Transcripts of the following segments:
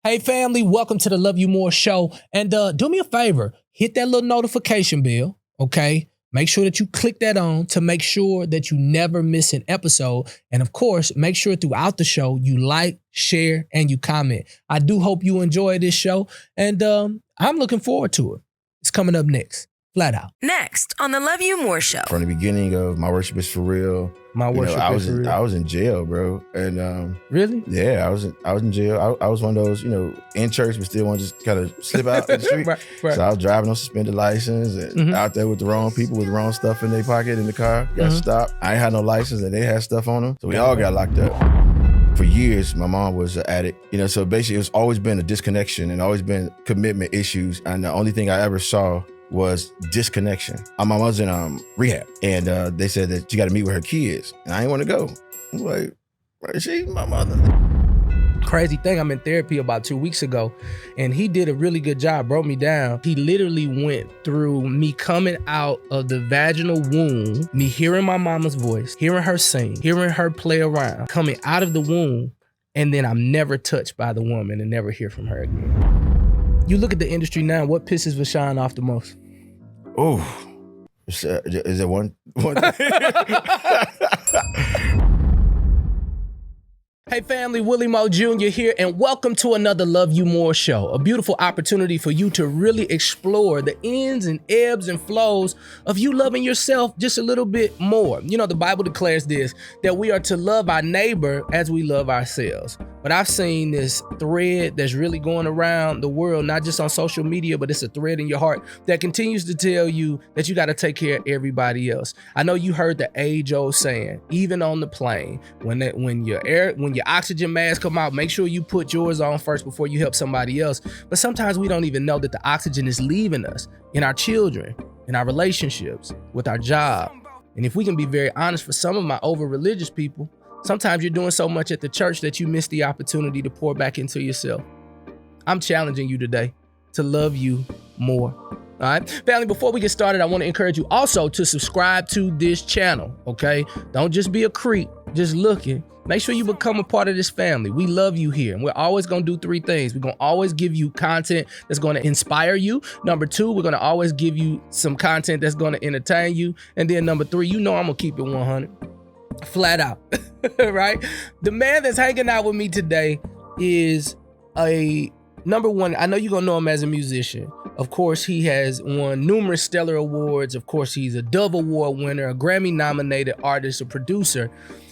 Hey family, welcome to the Love You More show. And do me a favor, hit that little notification bell, okay? Make sure that you click that on to make sure that you never miss an episode. And of course, make sure throughout the show you like, share, and you comment. I do hope you enjoy this show, and I'm looking forward to it. It's coming up next, flat out. Next on the Love You More show. From the beginning of My Worship Is For Real. I was in jail, bro. And really? Yeah, I was in jail. I was one of those, in church but still want to just kind of slip out in the street. Right. So I was driving on suspended license and out there with the wrong people with the wrong stuff in their pocket in the car. Got stopped. I ain't had no license and they had stuff on them. So we all got locked up. For years, my mom was an addict. So basically it's always been a disconnection and always been commitment issues. And the only thing I ever saw was disconnection. My mom was in rehab, and they said that she got to meet with her kids, and I didn't want to go. I was like, where is she? My mother. Crazy thing, I'm in therapy about 2 weeks ago, and he did a really good job, broke me down. He literally went through me coming out of the vaginal womb, me hearing my mama's voice, hearing her sing, hearing her play around, coming out of the womb, and then I'm never touched by the woman and never hear from her again. You look at the industry now, what pisses Vashawn off the most? Oh, is there one? Hey family, Willie Moore Jr. here, and welcome to another Love You More show. A beautiful opportunity for you to really explore the ins and ebbs and flows of you loving yourself just a little bit more. The Bible declares this, that we are to love our neighbor as we love ourselves. But I've seen this thread that's really going around the world, not just on social media, but it's a thread in your heart that continues to tell you that you got to take care of everybody else. I know you heard the age-old saying, even on the plane, when your oxygen mask come out, make sure you put yours on first before you help somebody else. But sometimes we don't even know that the oxygen is leaving us in our children, in our relationships, with our job. And if we can be very honest, for some of my over-religious people, sometimes you're doing so much at the church that you miss the opportunity to pour back into yourself. I'm challenging you today to love you more. All right, family, before we get started, I want to encourage you also to subscribe to this channel, okay? Don't just be a creep, just looking. Make sure you become a part of this family. We love you here. And we're always going to do three things. We're going to always give you content that's going to inspire you. Number two, we're going to always give you some content that's going to entertain you. And then number three, I'm going to keep it 100. Flat out, right? The man that's hanging out with me today is number one. I know you're going to know him as a musician. Of course, he has won numerous stellar awards. Of course, he's a Dove Award winner, a Grammy-nominated artist, a producer.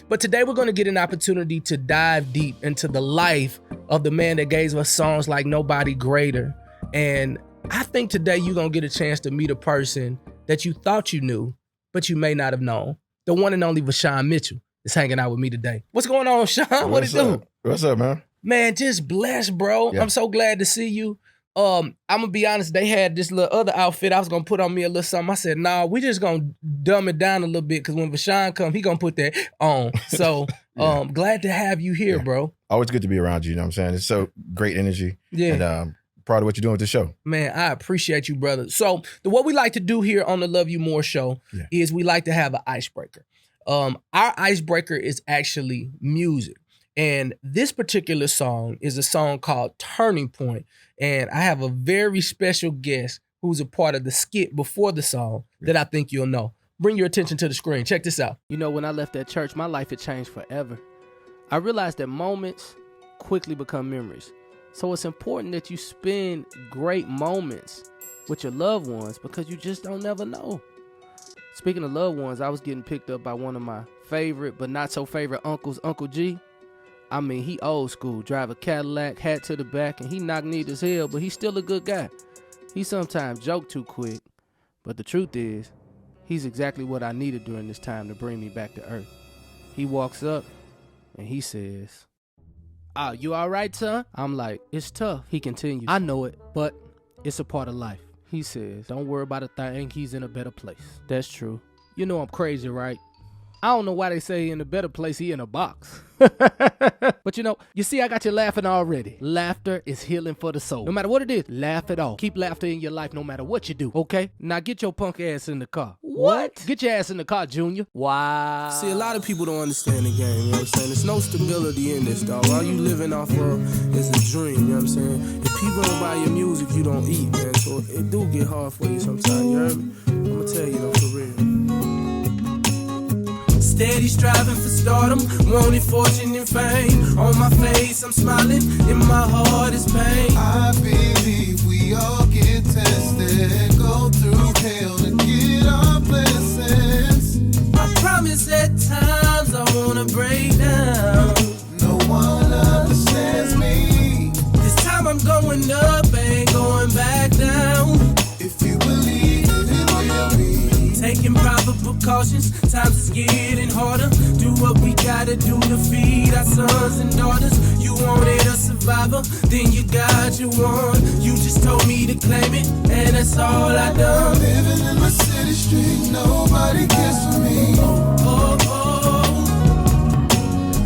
But today we're going to get an opportunity to dive deep into the life of the man that gave us songs like Nobody Greater. And I think today you're going to get a chance to meet a person that you thought you knew, but you may not have known. The one and only Vashawn Mitchell is hanging out with me today. What's going on, Shan? What it do? What's up, man? Man, just blessed, bro. Yeah. I'm so glad to see you. I'm gonna be honest, they had this little other outfit I was gonna put on me a little something. I said, nah, we just gonna dumb it down a little bit, because when Vashawn come, he gonna put that on. So glad to have you here, bro. Always good to be around you, you know what I'm saying? It's so great energy. Yeah. And proud of what you're doing with the show. Man, I appreciate you, brother. So what we like to do here on the Love You More show is we like to have an icebreaker. Our icebreaker is actually music. And this particular song is a song called Turning Point. And I have a very special guest who's a part of the skit before the song that I think you'll know. Bring your attention to the screen. Check this out. When I left that church, my life had changed forever. I realized that moments quickly become memories. So it's important that you spend great moments with your loved ones, because you just don't never know. Speaking of loved ones, I was getting picked up by one of my favorite but not so favorite uncles, Uncle G. I mean, he old school, drive a Cadillac, hat to the back, and he knock-kneed as hell, but he's still a good guy. He sometimes joke too quick, but the truth is, he's exactly what I needed during this time to bring me back to earth. He walks up, and he says, you all right, son? I'm like, it's tough. He continues, I know it, but it's a part of life. He says, don't worry about a thing, he's in a better place. That's true. I'm crazy, right? I don't know why they say in a better place he in a box. But you see, I got you laughing already. Laughter is healing for the soul. No matter what it is, laugh it off. Keep laughter in your life no matter what you do, okay? Now get your punk ass in the car. What? Get your ass in the car, Junior. Wow. See, a lot of people don't understand the game, you know what I'm saying? There's no stability in this, dog. All you living off of is a dream, you know what I'm saying? If people don't buy your music, you don't eat, man. So it do get hard for you sometimes, you heard me? I'm gonna tell you though, for real. Steady striving for stardom, wanting fortune and fame. On my face, I'm smiling, in my heart is pain. I believe we all get tested, go through hell to get our blessings. I promise at times I wanna break down. No one understands me. This time I'm going up, ain't going back down. If you believe it will be. Taking proper precautions, times is getting harder. Do what we gotta do to feed our sons and daughters. You wanted a survivor, then you got you one. You just told me to claim it, and that's all I done. Living in my city street, nobody cares for me. Oh, oh.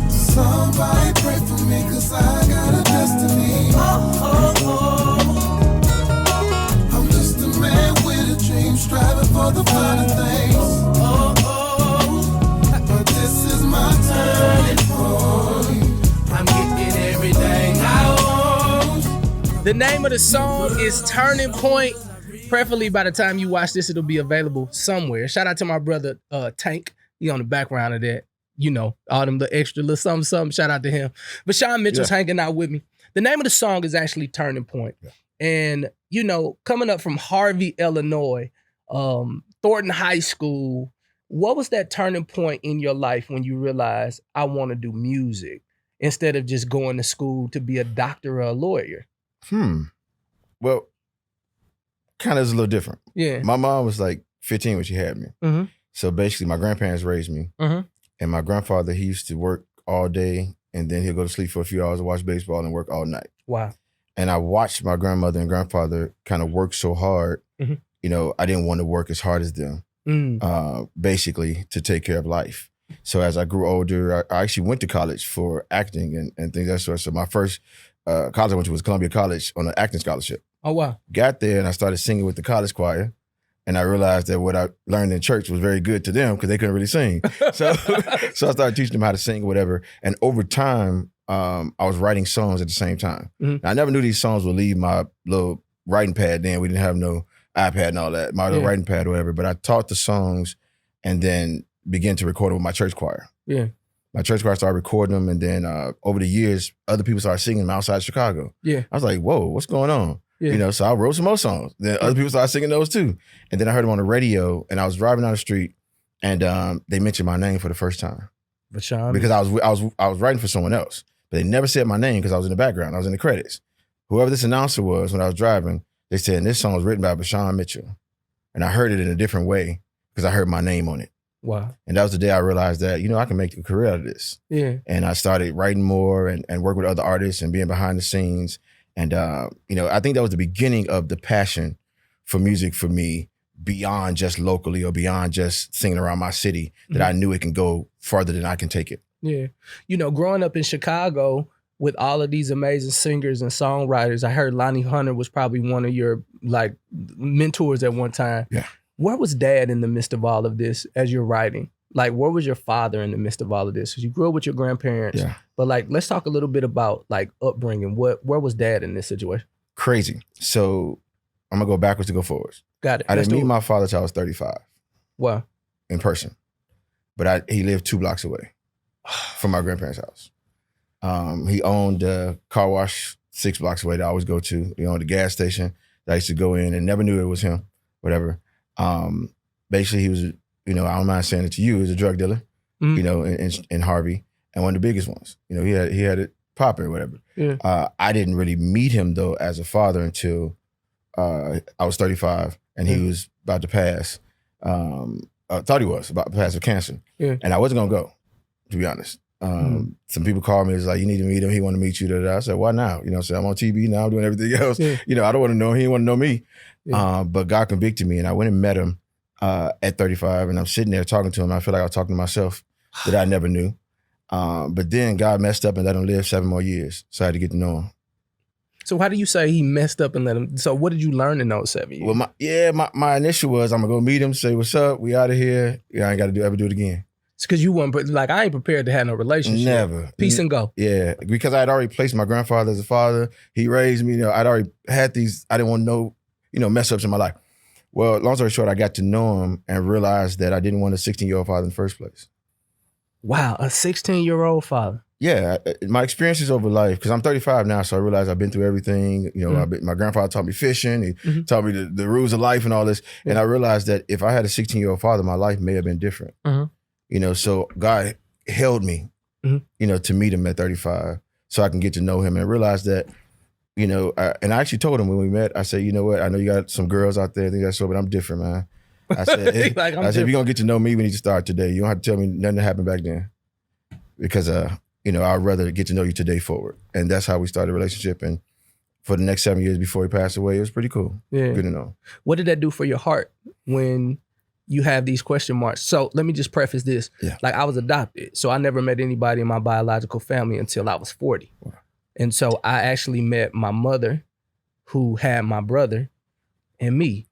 Somebody pray for me, cause I got a destiny. Oh, oh, oh. I'm just a man with a dream, striving for the finer things. Oh, oh. But this is my turning point. I'm getting everything I want. The name of the song is Turning Point. Preferably by the time you watch this, it'll be available somewhere. Shout out to my brother Tank. He on the background of that. All them the extra little something. Shout out to him. Vashawn Mitchell's hanging out with me. The name of the song is actually Turning Point. Yeah. And, coming up from Harvey, Illinois, Thornton High School, what was that turning point in your life when you realized I want to do music instead of just going to school to be a doctor or a lawyer? Well, kind of is a little different. Yeah. My mom was like 15 when she had me. Mm-hmm. So basically my grandparents raised me. Mm-hmm. And my grandfather, he used to work all day and then he'll go to sleep for a few hours and watch baseball and work all night. Wow. And I watched my grandmother and grandfather kind of work so hard. Mm-hmm. I didn't want to work as hard as them, basically to take care of life. So as I grew older, I actually went to college for acting and things of that sort. So my first college I went to was Columbia College on an acting scholarship. Oh, wow. Got there and I started singing with the college choir. And I realized that what I learned in church was very good to them because they couldn't really sing. So I started teaching them how to sing, whatever. And over time, I was writing songs at the same time. Mm-hmm. I never knew these songs would leave my little writing pad then. We didn't have no iPad and all that, my little writing pad or whatever. But I taught the songs and then began to record them with my church choir. Yeah. My church choir started recording them. And then over the years, other people started singing them outside Chicago. Yeah. I was like, whoa, what's going on? Yeah. So I wrote some more songs. Then other people started singing those too. And then I heard them on the radio and I was driving down the street and they mentioned my name for the first time. Vashawn. Because I was writing for someone else. But they never said my name because I was in the background. I was in the credits. Whoever this announcer was when I was driving, they said, this song was written by Vashawn Mitchell. And I heard it in a different way because I heard my name on it. Wow. And that was the day I realized that, I can make a career out of this. Yeah. And I started writing more and work with other artists and being behind the scenes. And, I think that was the beginning of the passion for music for me beyond just locally or beyond just singing around my city, that I knew it can go farther than I can take it. Yeah. Growing up in Chicago with all of these amazing singers and songwriters, I heard Lonnie Hunter was probably one of your mentors at one time. Yeah. Where was Dad in the midst of all of this as you're writing? Where was your father in the midst of all of this? Because you grew up with your grandparents. Yeah. But let's talk a little bit about upbringing. Where was Dad in this situation? Crazy. So I'm gonna go backwards to go forwards. Got it. I didn't meet my father till I was 35. Wow. In person. But he lived 2 blocks away from my grandparents' house. He owned a car wash 6 blocks away that I always go to. He owned a gas station that I used to go in and never knew it was him, whatever. Basically, he was, I don't mind saying it to you, he was a drug dealer, in Harvey, and one of the biggest ones. He had it popping or whatever. Yeah. I didn't really meet him, though, as a father until I was 35, and he was about to pass. Thought he was about to pass with cancer. Yeah. And I wasn't going to go, to be honest. Some people called me, it's like, you need to meet him, he want to meet you. I said, why now? So I'm on TV now, I'm doing everything else. Yeah. I don't want to know him, he didn't want to know me. Yeah. But God convicted me, and I went and met him at 35, and I'm sitting there talking to him. I feel like I was talking to myself. that I never knew. But then God messed up and let him live 7 more years. So I had to get to know him. So how do you say he messed up and let him? So what did you learn in those 7 years? Well, my initial was I'm gonna go meet him, say what's up, we out of here. Yeah, I ain't got to ever do it again. It's because you weren't like I ain't prepared to have no relationship. Never. Peace and go. Yeah, because I had already placed my grandfather as a father. He raised me. I'd already had these. I didn't want no, mess ups in my life. Well, long story short, I got to know him and realized that I didn't want a 16-year-old father in the first place. Wow, a 16-year-old father. Yeah, my experiences over life, because I'm 35 now, so I realize I've been through everything. My grandfather taught me fishing. He taught me the rules of life and all this. And I realized that if I had a 16-year-old father, my life may have been different. So God held me, to meet him at 35 so I can get to know him and realize that, and I actually told him when we met, I said, you know what, I know you got some girls out there, think that's so, but I'm different, man. I said, if you're going to get to know me, we need to start today. You don't have to tell me nothing that happened back then. Because, I'd rather get to know you today forward. And that's how we started a relationship. And for the next 7 years before he passed away, it was pretty cool. Yeah. Good to know. What did that do for your heart when you have these question marks? So let me just preface this. Yeah. Like I was adopted. So I never met anybody in my biological family until I was 40. Wow. And so I actually met my mother who had my brother and me.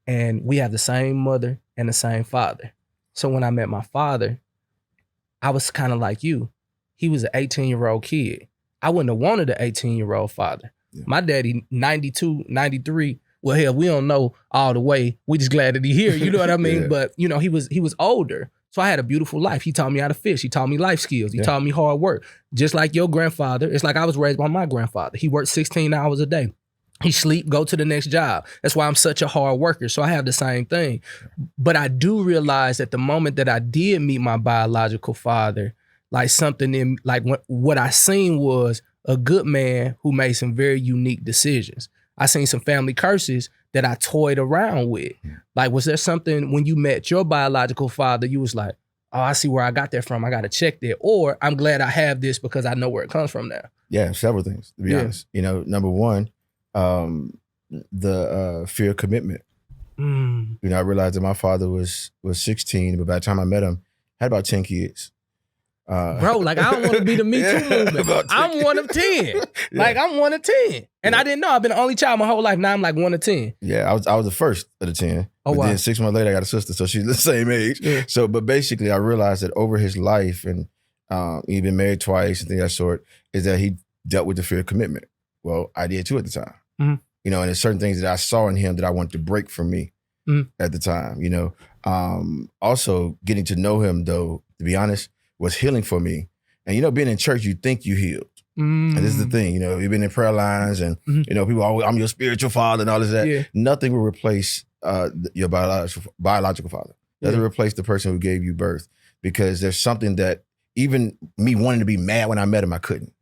And we have the same mother and the same father. So when I met my father, I was kind of like you. He was an 18-year-old kid. I wouldn't have wanted an 18-year-old father. Yeah. My daddy, 92, 93. Well, hell, we don't know all the way. We just glad that he here. You know what I mean? Yeah. But, he was older. So I had a beautiful life. He taught me how to fish. He taught me life skills. He taught me hard work. Just like your grandfather. It's like I was raised by my grandfather. He worked 16 hours a day. He sleep, go to the next job. That's why I'm such a hard worker. So I have the same thing. But I do realize at the moment that I did meet my biological father, like something in, like what I seen was a good man who made some very unique decisions. I seen some family curses that I toyed around with. Like, was there something when you met your biological father, you was like, oh, I see where I got that from. I got to check that. Or I'm glad I have this because I know where it comes from now. Yeah, several things, to be honest. Number one, the fear of commitment. I realized that my father was 16, but by the time I met him, had about 10 kids. Bro, like I don't want to be the Me Too movement. I'm one of 10. Like I'm one of 10. And I didn't know. I've been the only child my whole life. Now I'm like 1 of 10. Yeah, I was the first of the 10. Oh, but wow. Then 6 months later, I got a sister, so she's the same age. Yeah. So, but basically, I realized that over his life, and he'd been married twice and things of that sort, is that he dealt with the fear of commitment. Well, I did too at the time. And there's certain things that I saw in him that I wanted to break from me at the time. Also, getting to know him, though, to be honest, was healing for me. And, being in church, you think you healed. And this is the thing, you've been in prayer lines and, people always, I'm your spiritual father and all this, that. Yeah. Nothing will replace your biological father. Doesn't replace the person who gave you birth, because there's something that even me wanting to be mad when I met him, I couldn't.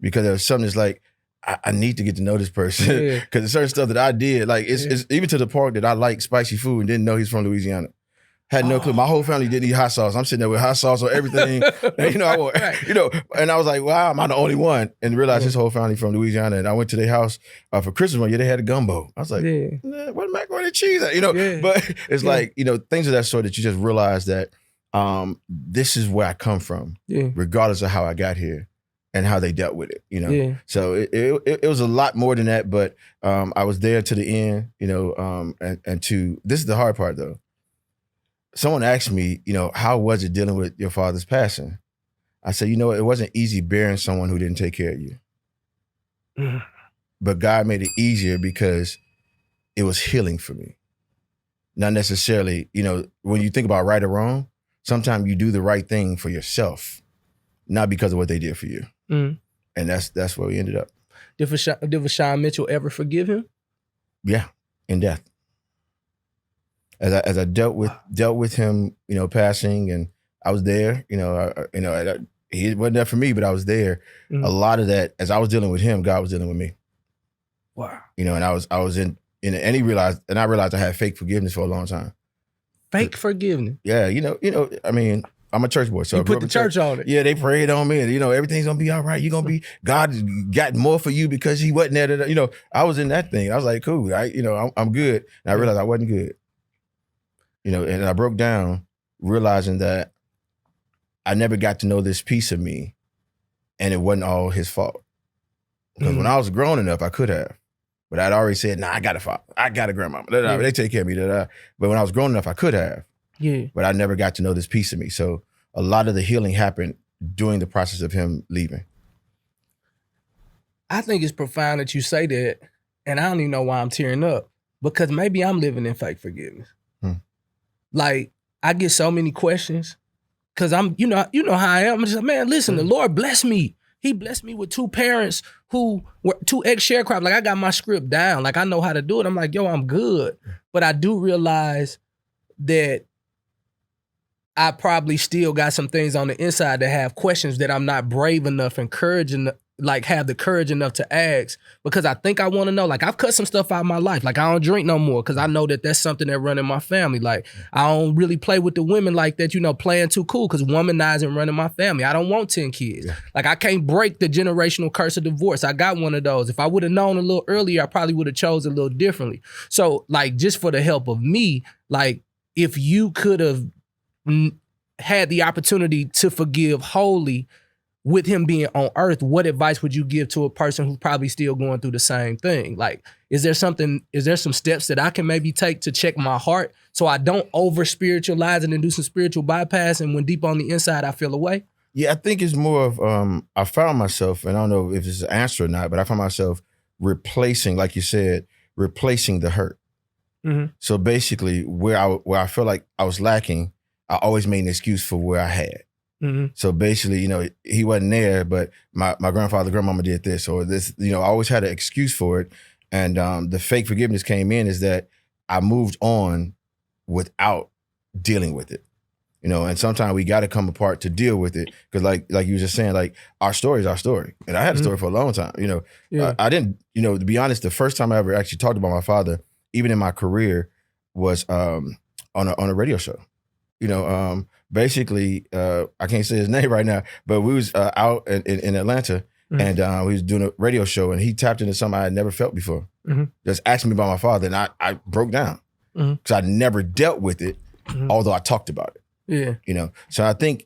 Because there was something that's like, I need to get to know this person. Because there's certain stuff that I did, like it's even to the point that I like spicy food and didn't know he's from Louisiana. Had no clue. My whole family didn't eat hot sauce. I'm sitting there with hot sauce on everything. And, and I was like, wow, am I the only one? And realized his whole family from Louisiana. And I went to their house for Christmas one year. They had a gumbo. I was like, what macaroni and cheese at? But it's like, things of that sort that you just realize that this is where I come from, regardless of how I got here and how they dealt with it, So it was a lot more than that, but I was there to the end, and this is the hard part though. Someone asked me, how was it dealing with your father's passing? I said, it wasn't easy bearing someone who didn't take care of you. But God made it easier because it was healing for me. Not necessarily, when you think about right or wrong, sometimes you do the right thing for yourself, not because of what they did for you. And that's where we ended up. Did Vashawn Mitchell ever forgive him? Yeah, in death. As I dealt with him, passing, and I was there. He wasn't there for me, but I was there. A lot of that, as I was dealing with him, God was dealing with me. Wow. And I was in, and I realized I had fake forgiveness for a long time. Fake forgiveness. Yeah, I mean, I'm a church boy, so you put the church on it. Yeah, they prayed on me, and everything's gonna be all right. You're gonna be, God got more for you because He wasn't there. I was in that thing. I was like, cool, I'm good. And I realized I wasn't good. And I broke down, realizing that I never got to know this piece of me, and it wasn't all his fault. Because when I was grown enough, I could have. But I'd already said, nah, I got a father. I got a grandmama. They take care of me. But when I was grown enough, I could have. Yeah. But I never got to know this piece of me. So a lot of the healing happened during the process of him leaving. I think it's profound that you say that, and I don't even know why I'm tearing up, because maybe I'm living in fake forgiveness. Like, I get so many questions, because I'm, you know how I am. I'm just like, man, listen, the Lord blessed me. He blessed me with 2 parents who were 2 ex-sharecroppers. Like, I got my script down. Like, I know how to do it. I'm like, yo, I'm good. But I do realize that I probably still got some things on the inside that have questions that I'm not brave enough and have the courage enough to ask, because I think I want to know. Like, I've cut some stuff out of my life. Like, I don't drink no more because I know that that's something that run in my family. Like, I don't really play with the women like that, playing too cool, because womanizing running my family. I don't want 10 kids. Like, I can't break the generational curse of divorce. I got one of those. If I would have known a little earlier, I probably would have chose a little differently. So, like, just for the help of me, like, if you could have had the opportunity to forgive wholly with him being on earth, what advice would you give to a person who's probably still going through the same thing? Like, is there some steps that I can maybe take to check my heart so I don't over spiritualize it and do some spiritual bypass, and when deep on the inside I feel away? Yeah, I think it's more of, I found myself, and I don't know if it's an answer or not, but I found myself replacing, like you said, replacing the hurt. So basically where I feel like I was lacking, I always made an excuse for where I had. So basically, he wasn't there, but my grandfather, grandmama did this or this, I always had an excuse for it. And the fake forgiveness came in is that I moved on without dealing with it. And sometimes we got to come apart to deal with it. Because like you were just saying, like, our story is our story. And I had a story for a long time. I didn't, to be honest, the first time I ever actually talked about my father, even in my career, was on a radio show. Basically, I can't say his name right now, but we was out in Atlanta, and we was doing a radio show, and he tapped into something I had never felt before. Just asked me about my father, and I broke down because I never dealt with it, although I talked about it. So I think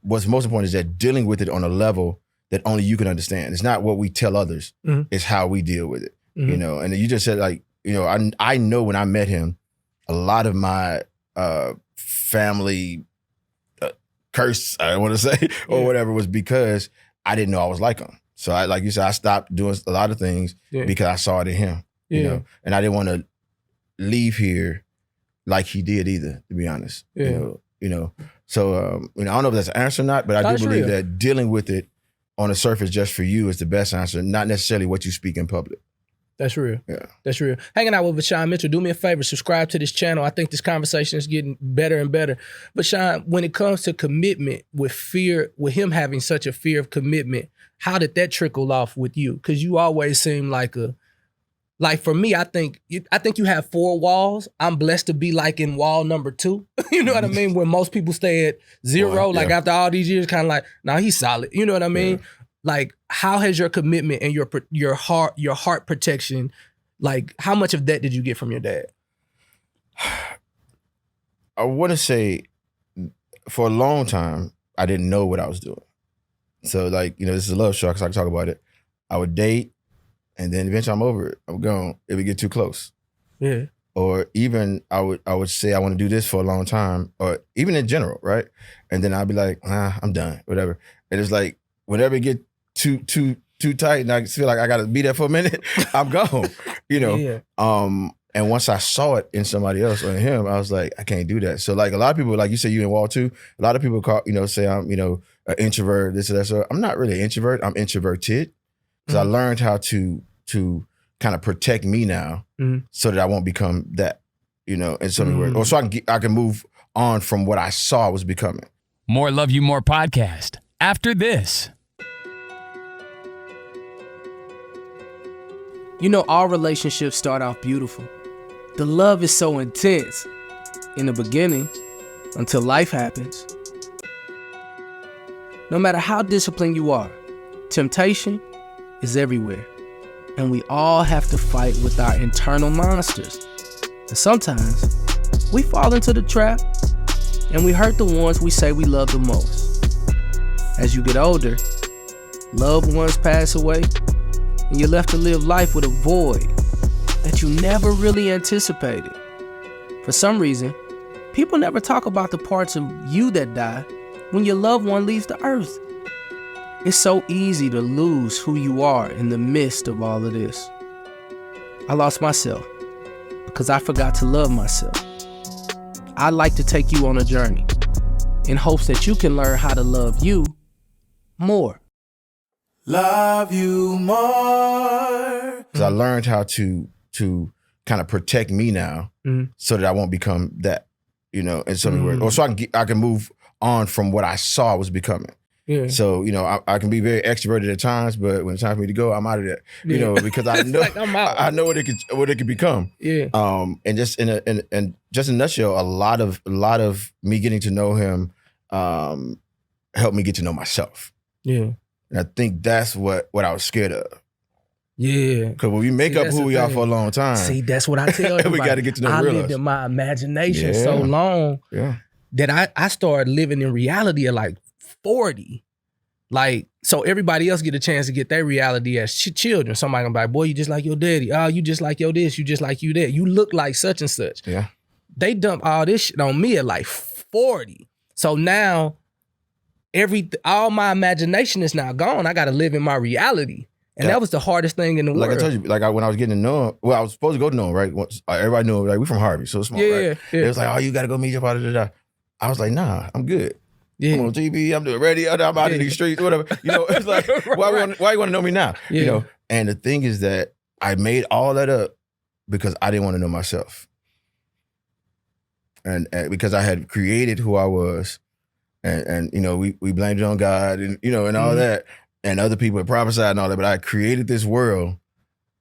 what's most important is that dealing with it on a level that only you can understand. It's not what we tell others; it's how we deal with it. And you just said, like, I know when I met him, a lot of my family curse, I want to say, or whatever, was because I didn't know I was like him. So like you said, I stopped doing a lot of things because I saw it in him, and I didn't want to leave here like he did either, to be honest. So I don't know if that's an answer or not, but I do believe that dealing with it on the surface just for you is the best answer, not necessarily what you speak in public. That's real. Yeah. That's real. Hanging out with Vashawn Mitchell. Do me a favor, subscribe to this channel. I think this conversation is getting better and better. But Shan, when it comes to commitment, with him having such a fear of commitment, how did that trickle off with you? Because you always seem like for me, I think you have 4 walls. I'm blessed to be like in wall number 2. You know what I mean? Where most people stay at 0, after all these years, kind of like, nah, he's solid. You know what I mean? Yeah. Like, how has your commitment and your heart protection, like, how much of that did you get from your dad? I want to say, for a long time, I didn't know what I was doing. So, like, this is a love show, because I can talk about it. I would date, and then eventually I'm over it. I'm gone. It would get too close. Yeah. Or even I would say I want to do this for a long time, or even in general, right? And then I'd be like, I'm done, whatever. And it's like, whenever it get too tight, and I feel like I got to be there for a minute, I'm gone. And once I saw it in somebody else or in him, I was like, I can't do that. So, like, a lot of people, like you said, you in wall 2. A lot of people say I'm an introvert, this or that. So I'm not really an introvert. I'm introverted, because I learned how to kind of protect me now, so that I won't become that. In so many words, or so I can move on from what I saw I was becoming. More Love You More podcast after this. All relationships start off beautiful. The love is so intense in the beginning until life happens. No matter how disciplined you are, temptation is everywhere. And we all have to fight with our internal monsters. And sometimes we fall into the trap and we hurt the ones we say we love the most. As you get older, loved ones pass away, and you're left to live life with a void that you never really anticipated. For some reason, people never talk about the parts of you that die when your loved one leaves the earth. It's so easy to lose who you are in the midst of all of this. I lost myself because I forgot to love myself. I'd like to take you on a journey in hopes that you can learn how to love you more. Love you more. Because I learned how to kind of protect me now, so that I won't become that, in so many words, or so I can move on from what I saw I was becoming. Yeah. So, I can be very extroverted at times, but when it's time for me to go, I'm out of there. Because I know like I know what it could become. Yeah. And just in a nutshell, a lot of me getting to know him helped me get to know myself. Yeah. And I think that's what I was scared of. Yeah. Because when we make up who we are for a long time. See, that's what I tell everybody. We got to get to know realize. I lived in my imagination so long that I started living in reality at like 40. Like, so everybody else get a chance to get their reality as children. Somebody gonna be like, boy, you just like your daddy. Oh, you just like your this. You just like you that. You look like such and such. Yeah. They dump all this shit on me at like 40. So now all my imagination is now gone. I got to live in my reality. And that was the hardest thing in the world. Like I told you, when I was getting to know him, I was supposed to go to know him, right? Everybody knew him, like, we from Harvey, so small, right? Yeah. It was like, oh, you got to go meet your father. I was like, nah, I'm good. Yeah. I'm on TV, I'm doing radio, I'm out in these streets, whatever. It's like, why you want to know me now? Yeah. And the thing is that I made all that up because I didn't want to know myself. And because I had created who I was, and we blamed it on God, and and all that. And other people had prophesied and all that, but I created this world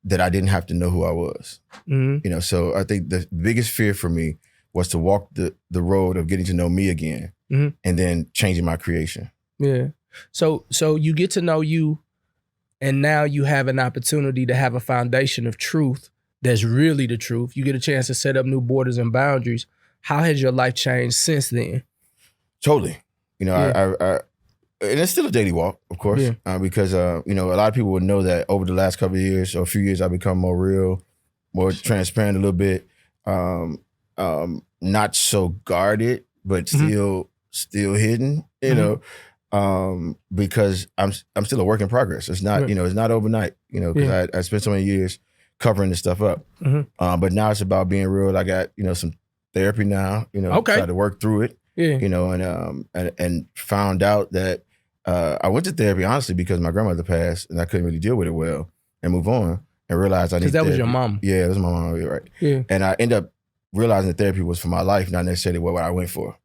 that I didn't have to know who I was. Mm-hmm. So I think the biggest fear for me was to walk the road of getting to know me again, and then changing my creation. Yeah. So you get to know you, and now you have an opportunity to have a foundation of truth that's really the truth. You get a chance to set up new borders and boundaries. How has your life changed since then? Totally. And it's still a daily walk, of course, because, a lot of people would know that over the last couple of years or a few years, I've become more real, more transparent a little bit, not so guarded, but still hidden, because I'm still a work in progress. It's not, it's not overnight, because I spent so many years covering this stuff up. But now it's about being real. I got, some therapy now, try to work through it, and found out that I went to therapy, honestly, because my grandmother passed and I couldn't really deal with it well and move on, and realized I needed therapy. Because that was your mom. Yeah, that was my mom, right. Yeah. And I ended up realizing that therapy was for my life, not necessarily what I went for.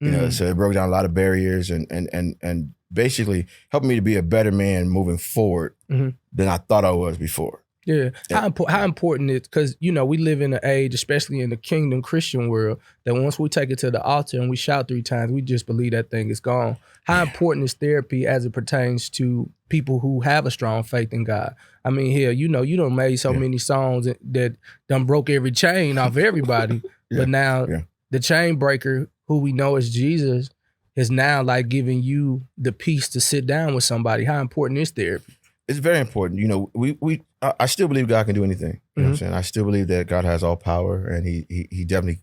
So it broke down a lot of barriers and basically helped me to be a better man moving forward than I thought I was before. Yeah. How important it, because, we live in an age, especially in the kingdom Christian world, that once we take it to the altar and we shout 3 times, we just believe that thing is gone. How important is therapy as it pertains to people who have a strong faith in God? I mean, hell, you done made so many songs that done broke every chain off everybody. But now the chain breaker, who we know is Jesus, is now like giving you the peace to sit down with somebody. How important is therapy? It's very important. I still believe God can do anything. You know what I'm saying? I still believe that God has all power, and he definitely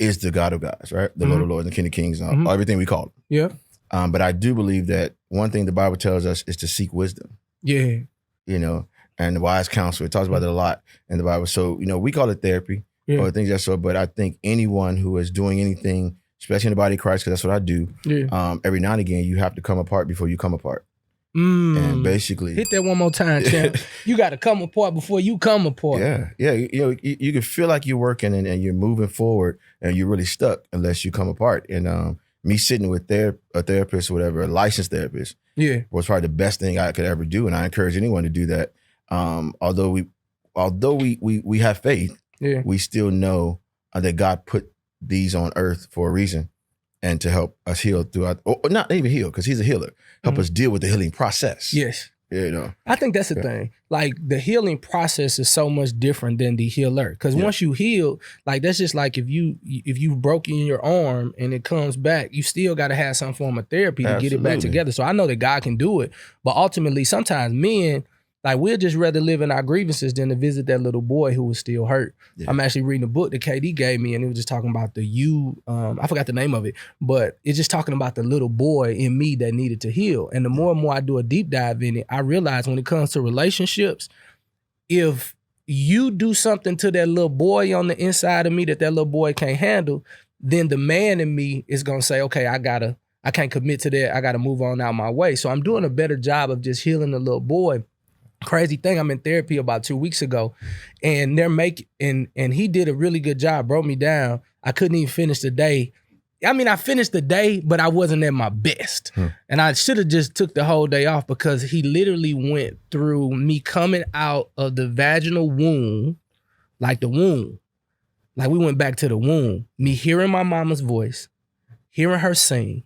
is the God of gods, right? The Lord of lords, the King of kings, and everything we call him. Yeah. But I do believe that one thing the Bible tells us is to seek wisdom. Yeah. And wise counsel. It talks about it a lot in the Bible. So, we call it therapy or things that sort. But I think anyone who is doing anything, especially in the body of Christ, because that's what I do, every now and again, you have to come apart before you come apart. And basically hit that one more time, champ. You got to come apart before you come apart. Yeah. You can feel like you're working and you're moving forward, and you're really stuck unless you come apart. And me sitting with a therapist or whatever, a licensed therapist, was probably the best thing I could ever do, and I encourage anyone to do that. Although we have faith, we still know that God put these on earth for a reason. And to help us heal throughout, or not even heal, because he's a healer, help us deal with the healing process. Yes. You know, I think that's the thing. Like the healing process is so much different than the healer. Because once you heal, like that's just like if you've broken your arm and it comes back, you still got to have some form of therapy to get it back together. So I know that God can do it, but ultimately sometimes men, like we'd just rather live in our grievances than to visit that little boy who was still hurt. Yeah. I'm actually reading a book that KD gave me, and it was just talking about I forgot the name of it, but it's just talking about the little boy in me that needed to heal. And the more and more I do a deep dive in it, I realize when it comes to relationships, if you do something to that little boy on the inside of me that little boy can't handle, then the man in me is gonna say, okay, I can't commit to that. I gotta move on out my way. So I'm doing a better job of just healing the little boy. Crazy thing, I'm in therapy about 2 weeks ago, and and he did a really good job, broke me down. I couldn't even finish the day. I mean, I finished the day, but I wasn't at my best. And I should have just took the whole day off because he literally went through me coming out of the vaginal womb, like the womb. Like we went back to the womb. Me hearing my mama's voice, hearing her sing,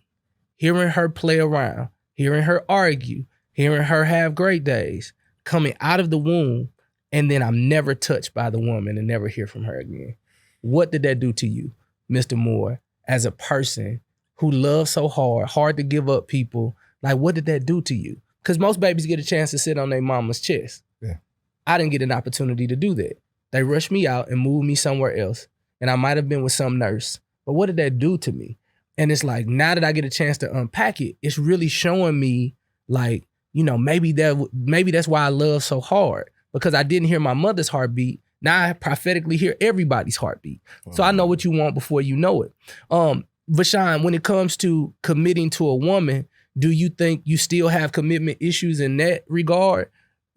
hearing her play around, hearing her argue, hearing her have great days, coming out of the womb, and then I'm never touched by the woman and never hear from her again. What did that do to you, Mr. Moore, as a person who loves so hard to give up people? Like, what did that do to you? Because most babies get a chance to sit on their mama's chest. Yeah. I didn't get an opportunity to do that. They rushed me out and moved me somewhere else, and I might have been with some nurse. But what did that do to me? And it's like, now that I get a chance to unpack it, it's really showing me like, you know, maybe that's why I love so hard, because I didn't hear my mother's heartbeat. Now I prophetically hear everybody's heartbeat. So I know what you want before you know it. Vashawn, when it comes to committing to a woman, do you think you still have commitment issues in that regard?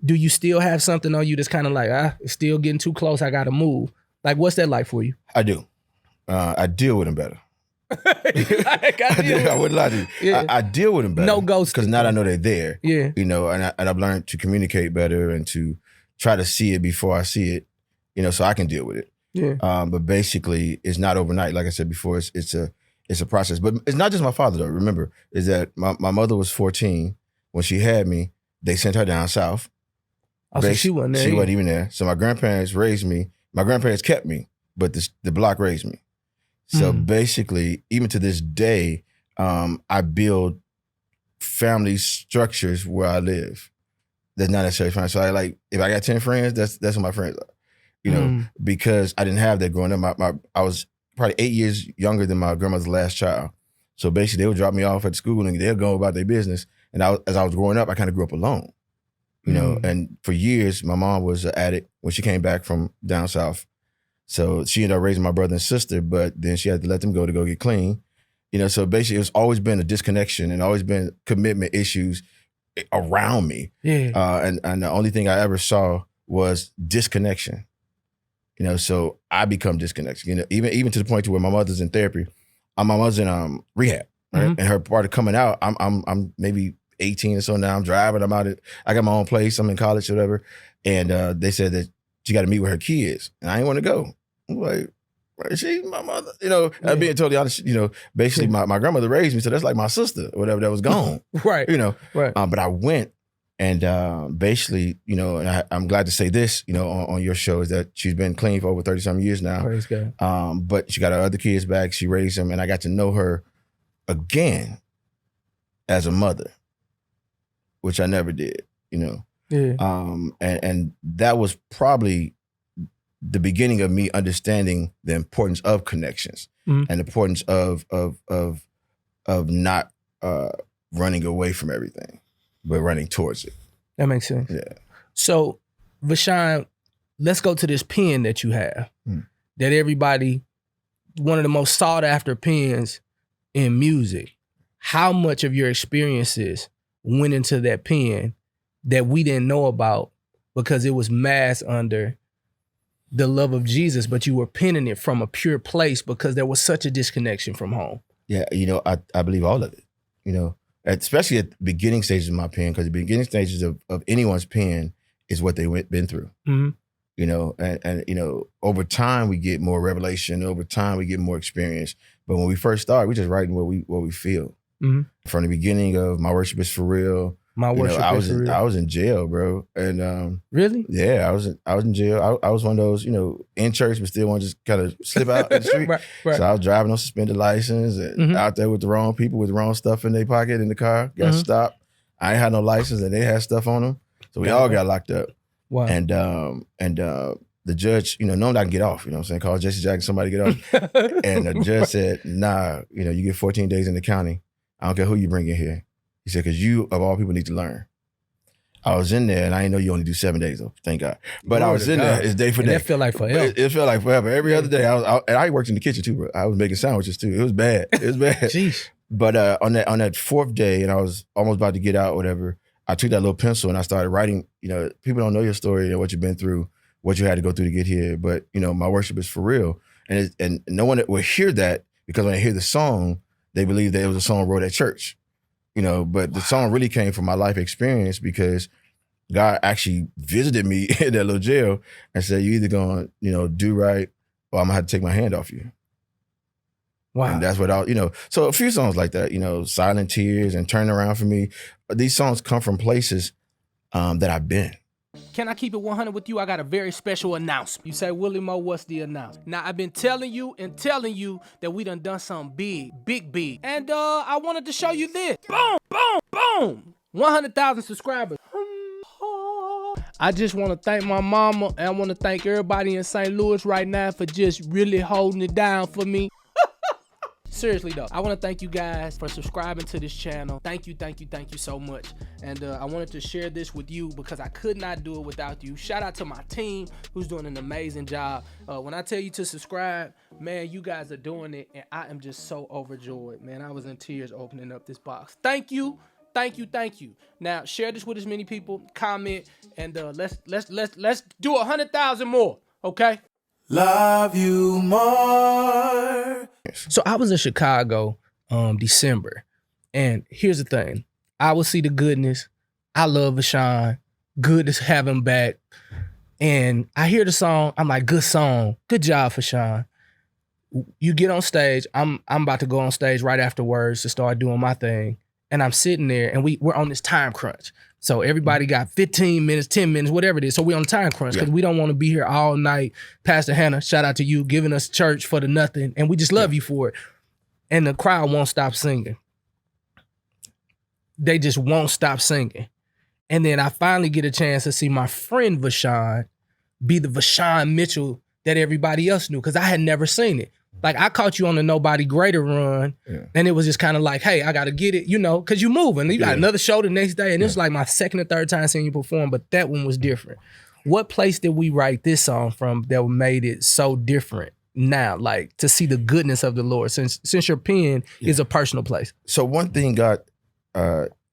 Do you still have something on you that's kind of like, it's still getting too close, I gotta move? Like, what's that like for you? I do. I deal with them better. I wouldn't lie to you. Yeah. I deal with them better. No ghost. Because now I know they're there. Yeah. You know, and I've learned to communicate better and to try to see it before I see it, you know, so I can deal with it. Yeah. But basically, it's not overnight. Like I said before, it's a process. But it's not just my father, though. Remember, is that my mother was 14. When she had me, they sent her down south. Oh, so she wasn't there. She wasn't even there. So my grandparents raised me. My grandparents kept me, but the block raised me. So basically, even to this day, I build family structures where I live. That's not necessarily fine. So I like, if I got 10 friends, that's what my friends are. You know, because I didn't have that growing up. I was probably 8 years younger than my grandmother's last child. So basically, they would drop me off at school and they'll go about their business. And as I was growing up, I kind of grew up alone. You know, and for years, my mom was an addict when she came back from down south. So she ended up raising my brother and sister, but then she had to let them go to go get clean. You know, so basically it's always been a disconnection and always been commitment issues around me. Yeah. And the only thing I ever saw was disconnection. You know, so I become disconnected. You know, even to the point to where my mother's in therapy. My mother's in rehab, right? And her part of coming out, I'm maybe 18 or so now. I'm driving. I got my own place. I'm in college or whatever. And they said that she got to meet with her kids, and I didn't want to go. I'm like, right, she my mother, you know. I'm being totally honest, you know. Basically, my grandmother raised me, so that's like my sister or whatever that was gone, right? You know, right. But I went, and basically, you know, and I'm glad to say this, you know, on your show, is that she's been clean for over 30-some years now. Praise God. But she got her other kids back. She raised them, and I got to know her again as a mother, which I never did, you know. Yeah. And that was probably the beginning of me understanding the importance of connections and the importance of not running away from everything, but running towards it. That makes sense. Yeah. So, Vashawn, let's go to this pen that you have. That everybody, one of the most sought after pens in music. How much of your experiences went into that pen that we didn't know about because it was masked under the love of Jesus, but you were penning it from a pure place because there was such a disconnection from home? Yeah, you know, I believe all of it, you know, especially at the beginning stages of my pen, because the beginning stages of anyone's pen is what they've been through. You know, and you know, over time we get more revelation, over time we get more experience. But when we first start, we're just writing what we feel. From the beginning of My Worship Is For Real, My worship I is for real. I was in jail, bro, and Really? yeah, I was in jail. I was one of those, in church but still want to just kind of slip out in the street. Right. So I was driving on suspended license and out there with the wrong people with the wrong stuff in their pocket in the car. Got stopped. I ain't had no license and they had stuff on them, so we all got locked up. Wow. And the judge, knowing I can get off, call Jesse Jackson, somebody get off. And the judge said, nah, you get 14 days in the county. I don't care who you bring in here. He said, because you, of all people, need to learn. I was in there, and I didn't know you only do 7 days, though, thank God. But I was in there, it's day for day. That felt like forever. It felt like forever. Every other day, and I worked in the kitchen, too, bro. I was making sandwiches, too. It was bad. Jeez. But on that fourth day, and I was almost about to get out, whatever, I took that little pencil, and I started writing. People don't know your story and what you've been through, what you had to go through to get here. But, my worship is for real. And no one will hear that, because when they hear the song, they believe that it was a song wrote at church. But the song really came from my life experience, because God actually visited me in that little jail and said, you either gonna, do right, or I'm gonna have to take my hand off you. Wow. And that's what so a few songs like that, Silent Tears and Turn Around for Me. These songs come from places that I've been. Can I keep it 100 with you? I got a very special announcement. You say, Willie Mo, what's the announcement? Now, I've been telling you that we done something big. And I wanted to show you this. Boom. 100,000 subscribers. I just want to thank my mama, and I want to thank everybody in St. Louis right now for just really holding it down for me. Seriously though, I want to thank you guys for subscribing to this channel. Thank you so much. And I wanted to share this with you because I could not do it without you. Shout out to my team who's doing an amazing job. When I tell you to subscribe, man, you guys are doing it, and I am just so overjoyed, man. I was in tears opening up this box. Thank you. Now share this with as many people. Comment, and let's do 100,000 more. Okay. Love you more. So I was in Chicago December, and here's the thing. I will see the goodness. I love Vashawn. Good to have him back. And I hear the song. I'm like, good song. Good job, Vashawn. You get on stage. I'm about to go on stage right afterwards to start doing my thing. And I'm sitting there, and we're on this time crunch. So everybody got 15 minutes, 10 minutes, whatever it is. So we're on time crunch because we don't want to be here all night. Pastor Hannah, shout out to you, giving us church for the nothing. And we just love you for it. And the crowd won't stop singing. They just won't stop singing. And then I finally get a chance to see my friend Vashawn be the Vashawn Mitchell that everybody else knew, because I had never seen it. Like, I caught you on the Nobody Greater run, and it was just kind of like, hey, I got to get it, because you moving. You got another show the next day, and it's like my second or third time seeing you perform, but that one was different. What place did we write this song from that made it so different now, like, to see the goodness of the Lord, since your pen is a personal place? So one thing God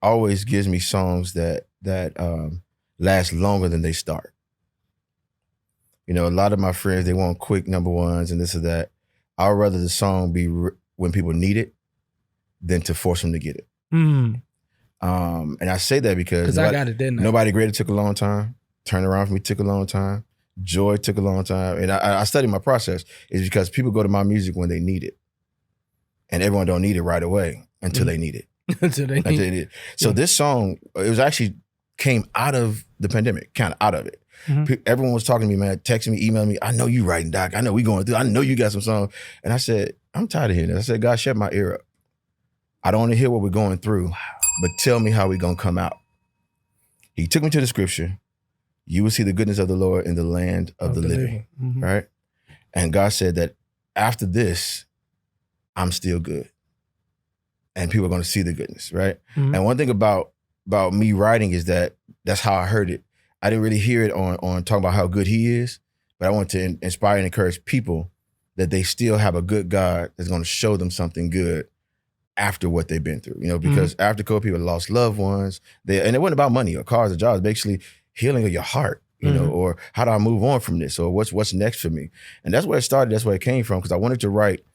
always gives me songs that last longer than they start. A lot of my friends, they want quick number ones and this or that. I'd rather the song be when people need it than to force them to get it. And I say that because I got it, didn't I? Nobody Greater took a long time. Turn Around for Me took a long time. Joy took a long time. And I study my process is because people go to my music when they need it. And everyone don't need it right away until they need it. until they need it. So this song, it was actually came out of the pandemic, kind of out of it. Everyone was talking to me, man, texting me, emailing me. I know you writing, Doc. I know we going through. I know you got some songs. And I said, I'm tired of hearing this. I said, God, shut my ear up. I don't want to hear what we're going through, but tell me how we're going to come out. He took me to the scripture. You will see the goodness of the Lord in the land of the living, right? And God said that after this, I'm still good. And people are going to see the goodness, right? And one thing about me writing is that that's how I heard it. I didn't really hear it on talking about how good he is, but I want to inspire and encourage people that they still have a good God that's going to show them something good after what they've been through. Because after COVID, people lost loved ones. And it wasn't about money or cars or jobs, basically healing of your heart, or how do I move on from this, or what's next for me? And that's where it started. That's where it came from, because I wanted to write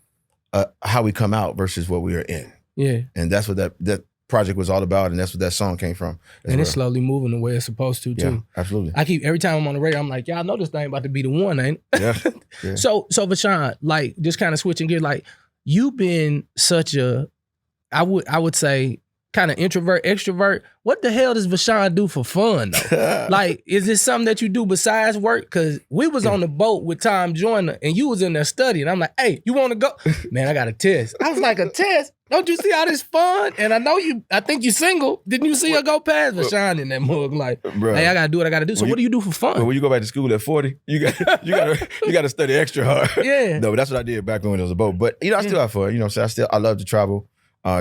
how we come out versus what we are in. Yeah. And that's what that project was all about, and that's what that song came from. And it's slowly moving the way it's supposed to, too. Yeah, absolutely. Every time I'm on the radio, I'm like, y'all know this thing about to be the one, ain't it? Yeah. So Vashawn, like, just kind of switching gears, like, you've been such a, I would say, kind of introvert, extrovert. What the hell does Vashawn do for fun though? Like, is this something that you do besides work? Cause we was on the boat with Tom Joyner and you was in there studying. I'm like, hey, you want to go? Man, I got a test. I was like, a test? Don't you see how this fun? And I think you single. Didn't you see her go past Vashawn in that mug? Like, Bro, hey, I gotta do what I gotta do. So what do you do for fun? Well, when you go back to school at 40, you gotta study extra hard. Yeah. No, but that's what I did back when it was a boat. But I still have fun. So I love to travel,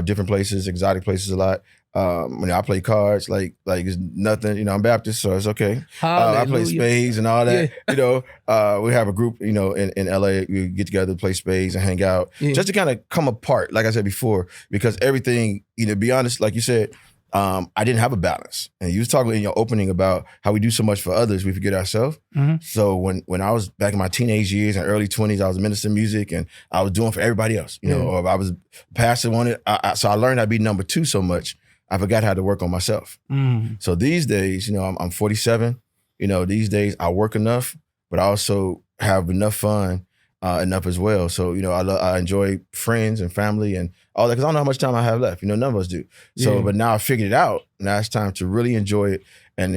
different places, exotic places a lot. I play cards like it's nothing. I'm Baptist, so it's okay. I play spades and all that. Yeah. We have a group, in LA. We get together, play spades, and hang out, just to kind of come apart. Like I said before, because everything, to be honest, like you said, I didn't have a balance. And you was talking in your opening about how we do so much for others, we forget ourselves. Mm-hmm. So when I was back in my teenage years and early 20s, I was ministering music and I was doing for everybody else, or I was pastor wanted. So I learned how to be number two so much, I forgot how to work on myself. Mm. So these days, I'm 47. These days I work enough, but I also have enough fun enough as well. So, I enjoy friends and family and all that, because I don't know how much time I have left. None of us do. So, but now I figured it out. Now it's time to really enjoy it. And,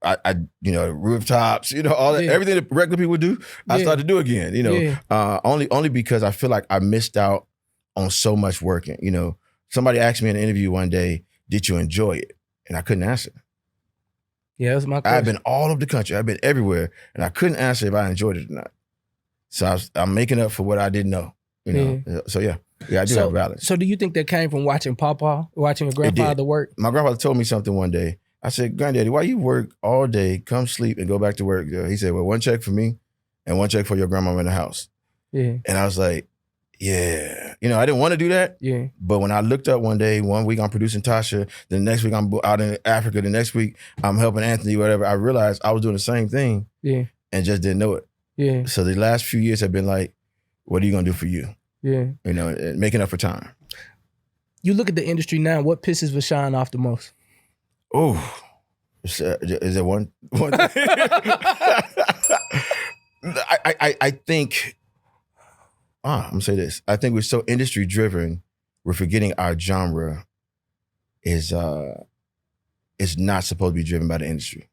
I rooftops, all that, everything that regular people do, I started to do again, only because I feel like I missed out on so much working. Somebody asked me in an interview one day, did you enjoy it? And I couldn't answer. Yeah, that's my question. I've been all over the country. I've been everywhere. And I couldn't answer if I enjoyed it or not. So I'm making up for what I didn't know. So yeah, I do have a balance. So do you think that came from watching watching your grandfather work? My grandfather told me something one day. I said, Granddaddy, why you work all day, come sleep, and go back to work? He said, well, one check for me and one check for your grandma in the house. Yeah. And I was like, yeah. I didn't want to do that. Yeah. But when I looked up one week I'm producing Tasha, the next week I'm out in Africa, the next week I'm helping Anthony, whatever, I realized I was doing the same thing and just didn't know it. Yeah. So the last few years have been like, what are you going to do for you? Yeah. Making up for time. You look at the industry now, what pisses Vashawn off the most? Oh, is it one? I think... I'm gonna say this. I think we're so industry driven, we're forgetting our genre is not supposed to be driven by the industry.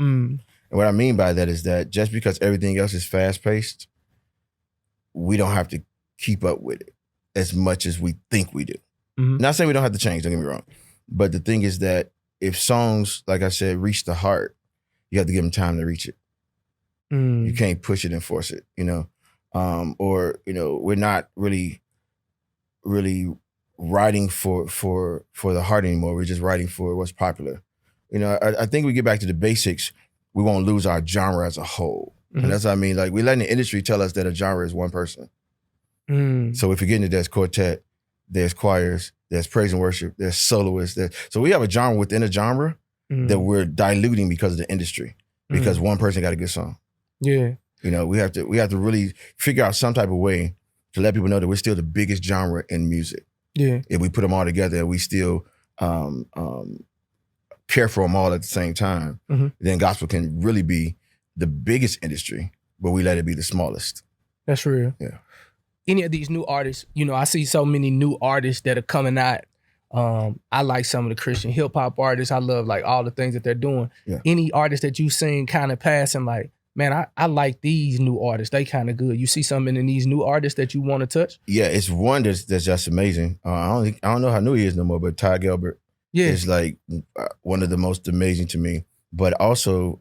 Mm. And what I mean by that is that just because everything else is fast paced, we don't have to keep up with it as much as we think we do. Mm-hmm. Not saying we don't have to change, don't get me wrong. But the thing is that if songs, like I said, reach the heart, you have to give them time to reach it. Mm. You can't push it and force it, we're not really writing for the heart anymore. We're just writing for what's popular. I think we get back to the basics, we won't lose our genre as a whole. Mm-hmm. And that's what I mean. Like, we're letting the industry tell us that a genre is one person. Mm. So we're forgetting that there's quartet, there's choirs, there's praise and worship, there's soloists. So we have a genre within a genre that we're diluting because of the industry, because one person got a good song. Yeah. We have to really figure out some type of way to let people know that we're still the biggest genre in music. Yeah. If we put them all together, we still care for them all at the same time. Mm-hmm. Then gospel can really be the biggest industry, but we let it be the smallest. That's real. Yeah. Any of these new artists, I see so many new artists that are coming out. I like some of the Christian hip hop artists. I love like all the things that they're doing. Yeah. Any artists that you've seen kind of passing like, man, I like these new artists. They kind of good. You see something in these new artists that you want to touch? Yeah, it's one that's just amazing. I don't know how new he is no more, but Ty Gilbert is like one of the most amazing to me. But also,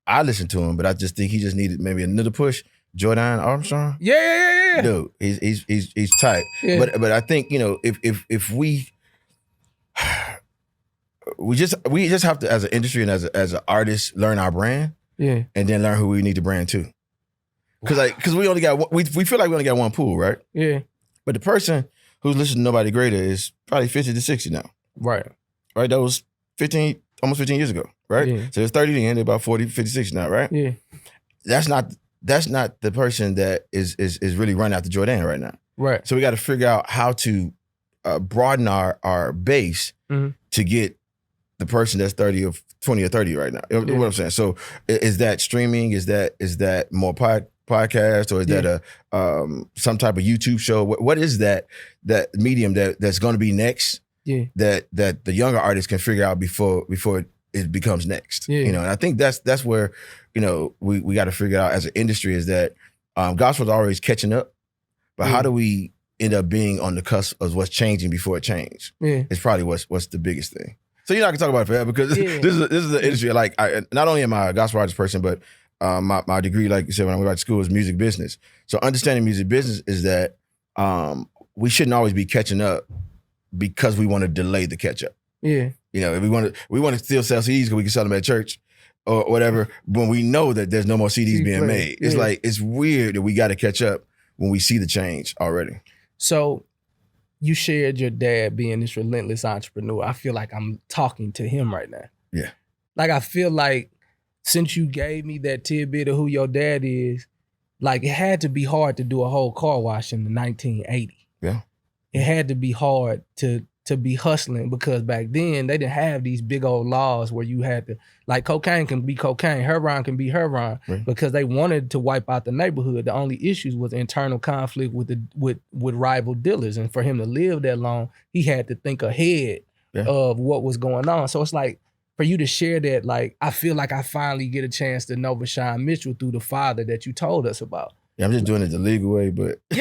I listen to him, but I just think he just needed maybe another push. Jordan Armstrong? Yeah. Dude, he's tight. Yeah. But I think, if we just have to, as an industry and as an artist, learn our brand. Yeah, and then learn who we need to brand to, because we only got we feel like we only got one pool, right? Yeah, but the person who's listening to Nobody Greater is probably 50 to 60 now, right? That was almost 15 years ago, right? Yeah. So it's 30 then, they're about 40, 50, 60 now, right? Yeah, that's not the person that is really running after Jordan right now, right? So we got to figure out how to broaden our base to get the person that's 30 or 20 or 30 right now. You know what I'm saying? So is that streaming? Is that more podcast, or is that a some type of YouTube show? What is that medium that's going to be next that the younger artists can figure out before it becomes next. Yeah. You know, and I think that's where, you know, we got to figure out as an industry is that gospel's always catching up, but how do we end up being on the cusp of what's changing before it changed? Yeah. It's probably what's the biggest thing. So, you know, I can talk about it forever because this is the industry. Like, not only am I a gospel artist person, but my degree, like you said, when I went back to school, is music business. So understanding music business is that we shouldn't always be catching up because we want to delay the catch up. Yeah. You know, if we want to still sell CDs because we can sell them at church or whatever, when we know that there's no more CDs being made. It's like, it's weird that we got to catch up when we see the change already. So you shared your dad being this relentless entrepreneur. I feel like I'm talking to him right now. Yeah. Like, I feel like since you gave me that tidbit of who your dad is, like, it had to be hard to do a whole car wash in the 1980s. Yeah. It had to be hard to be hustling because back then they didn't have these big old laws where you had to, like, cocaine can be cocaine, heroin can be heroin, because they wanted to wipe out the neighborhood. The only issues was internal conflict with rival dealers. And for him to live that long, he had to think ahead of what was going on. So it's like, for you to share that, like, I feel like I finally get a chance to know Vashawn Mitchell through the father that you told us about. Yeah, I'm just doing it the legal way, but but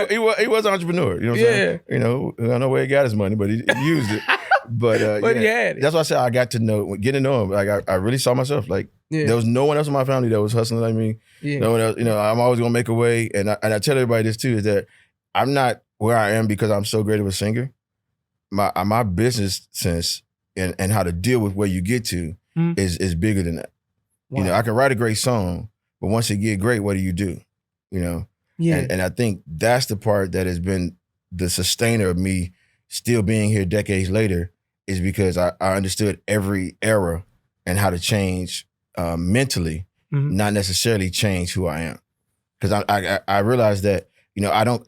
he was an entrepreneur. You know what I'm saying? You know, I don't know where he got his money, but he used it. But he had it. That's why I said I got to know, getting to know him. Like I really saw myself. Like there was no one else in my family that was hustling like me. No one else. You know, I'm always gonna make a way, and I tell everybody this too, is that I'm not where I am because I'm so great of a singer. My business sense and how to deal with where you get to is bigger than that. Wow. You know, I can write a great song, but once it get great, what do you do? You know? Yeah. And I think that's the part that has been the sustainer of me still being here decades later, is because I understood every era and how to change mentally, not necessarily change who I am. Because I realized that, you know, I don't,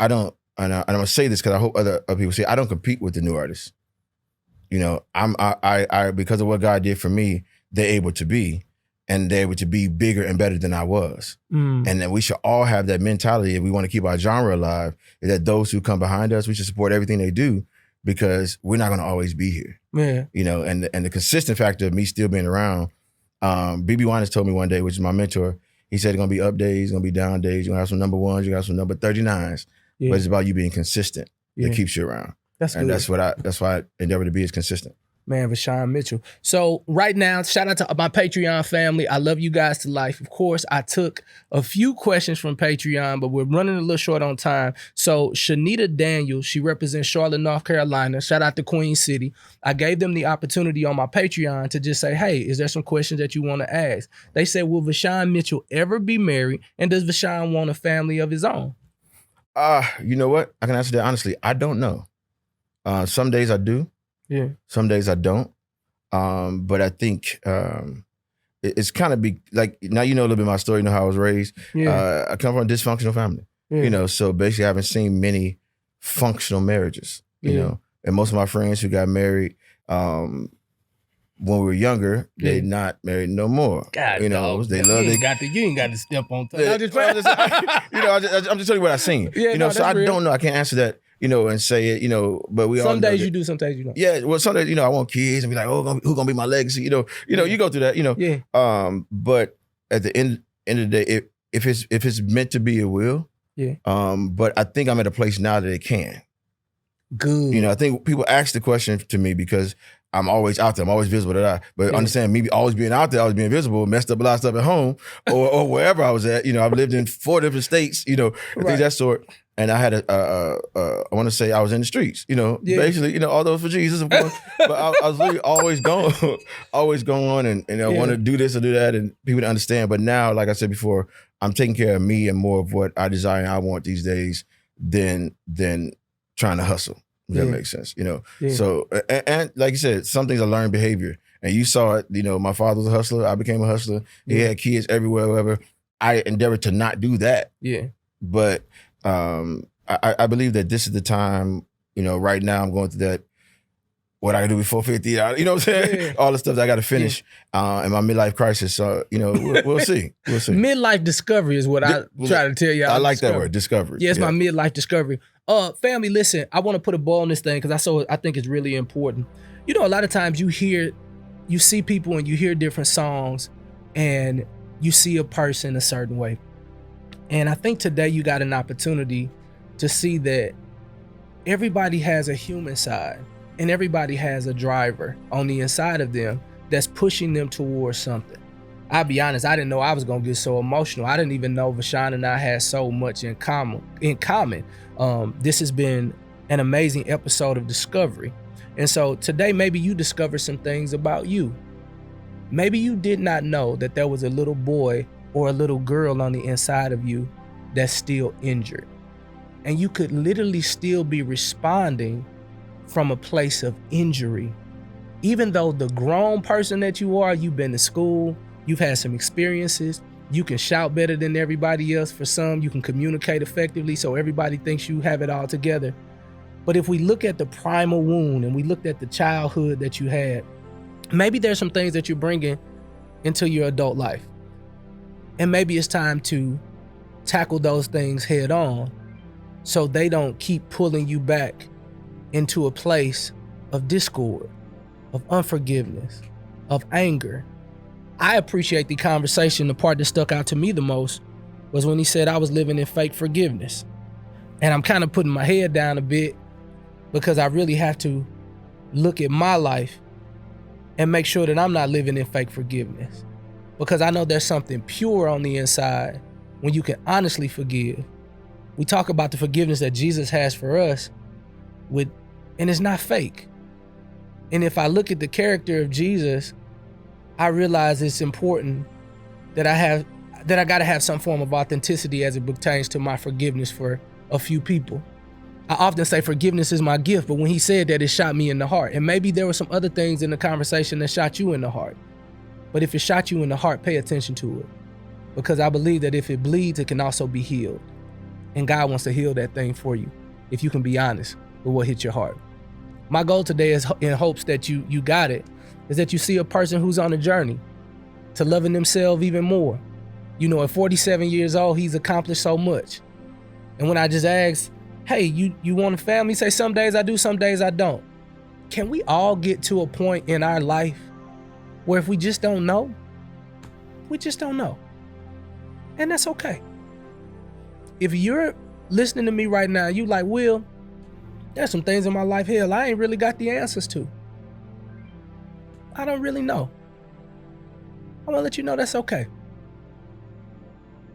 and I'm gonna say this because I hope other people say, I don't compete with the new artists. You know, I because of what God did for me, they're able to be. And they're able to be bigger and better than I was. And that we should all have that mentality if we want to keep our genre alive, is that those who come behind us, we should support everything they do because we're not going to always be here. Yeah. You know, and the consistent factor of me still being around, BB Winans told me one day, which is my mentor, he said it's going to be up days, going to be down days. You're going to have some number ones, you're going to have some number 39s. But it's about you being consistent that keeps you around. That's good. And that's why I endeavor to be as consistent. Man, Vashawn Mitchell. So right now, shout out to my Patreon family. I love you guys to life. Of course, I took a few questions from Patreon, but we're running a little short on time. So Shanita Daniels, she represents Charlotte, North Carolina. Shout out to Queen City. I gave them the opportunity on my Patreon to just say, hey, is there some questions that you want to ask? They said, will Vashawn Mitchell ever be married? And does Vashawn want a family of his own? You know what? I can answer that honestly. I don't know. Some days I do. Yeah. Some days I don't. But I think it's kind of like, now you know a little bit of my story, you know how I was raised. Yeah. I come from a dysfunctional family, you know, so basically I haven't seen many functional marriages, you know, and most of my friends who got married when we were younger, they're not married no more. God, you know, they love it. You ain't got to step on time. I'm just telling you what I've seen. Yeah, you know, so I don't know. I can't answer that. You know, and say it, you know, but we all some days you do, some days you don't. Yeah, well, some days, you know, I want kids and be like, oh, who's gonna be my legacy? You know, you go through that, you know. Yeah. But at the end of the day, if it's meant to be, it will. Yeah. But I think I'm at a place now that it can. Good. You know, I think people ask the question to me because I'm always out there. I'm always visible to that. But understand me always being out there, always being visible, messed up a lot of stuff at home or wherever I was at. You know, I've lived in 4 different states, you know, things of that sort. And I had I want to say I was in the streets, you know, basically, you know, all those for Jesus, of course. But I was really always going and I want to do this or do that and people to understand. But now, like I said before, I'm taking care of me and more of what I desire and I want these days than trying to hustle. If that makes sense, you know. Yeah. So, and like you said, some things are learned behavior. And you saw it, you know, my father was a hustler. I became a hustler. He had kids everywhere, wherever. I endeavored to not do that. Yeah. But I believe that this is the time, you know, right now I'm going through that, what I can do before 50, you know what I'm saying? Yeah. All the stuff that I got to finish in my midlife crisis. So, you know, we'll see. We'll see. Midlife discovery is what I try to tell you. I like that word, discovery. Yeah, it's my midlife discovery. Family, listen, I want to put a bow on this thing because I think it's really important. You know, a lot of times you see people and you hear different songs and you see a person a certain way. And I think today you got an opportunity to see that everybody has a human side and everybody has a driver on the inside of them that's pushing them towards something. I'll be honest, I didn't know I was gonna get so emotional. I didn't even know Vashawn and I had so much in common. This has been an amazing episode of discovery. And so today, maybe you discovered some things about you. Maybe you did not know that there was a little boy or a little girl on the inside of you that's still injured. And you could literally still be responding from a place of injury. Even though the grown person that you are, you've been to school, you've had some experiences, you can shout better than everybody else. For some, you can communicate effectively so everybody thinks you have it all together. But if we look at the primal wound and we looked at the childhood that you had, maybe there's some things that you're bringing into your adult life. And maybe it's time to tackle those things head on so they don't keep pulling you back into a place of discord, of unforgiveness, of anger. I appreciate the conversation. The part that stuck out to me the most was when he said I was living in fake forgiveness. And I'm kind of putting my head down a bit because I really have to look at my life and make sure that I'm not living in fake forgiveness. Because I know there's something pure on the inside when you can honestly forgive. We talk about the forgiveness that Jesus has for us and it's not fake. And if I look at the character of Jesus, I realize it's important that I gotta have some form of authenticity as it pertains to my forgiveness for a few people. I often say forgiveness is my gift, but when he said that, it shot me in the heart. And maybe there were some other things in the conversation that shot you in the heart. But if it shot you in the heart, pay attention to it. Because I believe that if it bleeds, it can also be healed. And God wants to heal that thing for you, if you can be honest with what hit your heart. My goal today is in hopes that you got it, is that you see a person who's on a journey to loving themselves even more. You know, at 47 years old, he's accomplished so much. And when I just ask, hey, you want a family? Say, some days I do, some days I don't. Can we all get to a point in our life where if we just don't know, we just don't know. And that's okay. If you're listening to me right now, you like, Will, there's some things in my life, hell, I ain't really got the answers to. I don't really know. I want to let you know that's okay.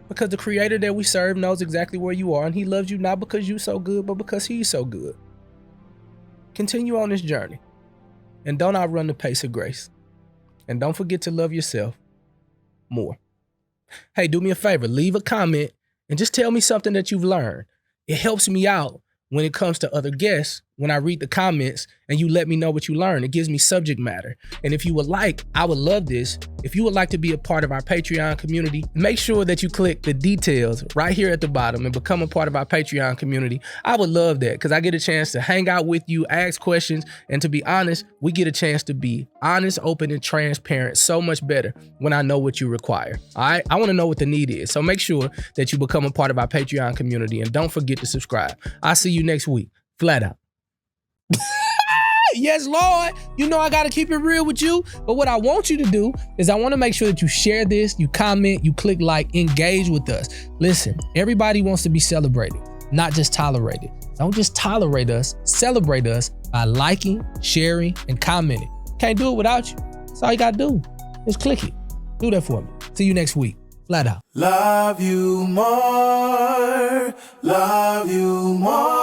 Because the creator that we serve knows exactly where you are, and he loves you not because you're so good, but because he's so good. Continue on this journey and don't outrun the pace of grace. And don't forget to love yourself more. Hey, do me a favor, leave a comment and just tell me something that you've learned. It helps me out when it comes to other guests, when I read the comments and you let me know what you learned. It gives me subject matter. And if you would like, I would love this. If you would like to be a part of our Patreon community, make sure that you click the details right here at the bottom and become a part of our Patreon community. I would love that because I get a chance to hang out with you, ask questions, and to be honest, we get a chance to be honest, open, and transparent so much better when I know what you require. All right? I want to know what the need is. So make sure that you become a part of our Patreon community and don't forget to subscribe. I'll see you next week. Flat out. Yes, Lord. You know I got to keep it real with you. But what I want you to do is I want to make sure that you share this, you comment, you click like, engage with us. Listen, everybody wants to be celebrated, not just tolerated. Don't just tolerate us, celebrate us by liking, sharing, and commenting. Can't do it without you. That's all you got to do. Just click it. Do that for me. See you next week. Flat out. Love you more. Love you more.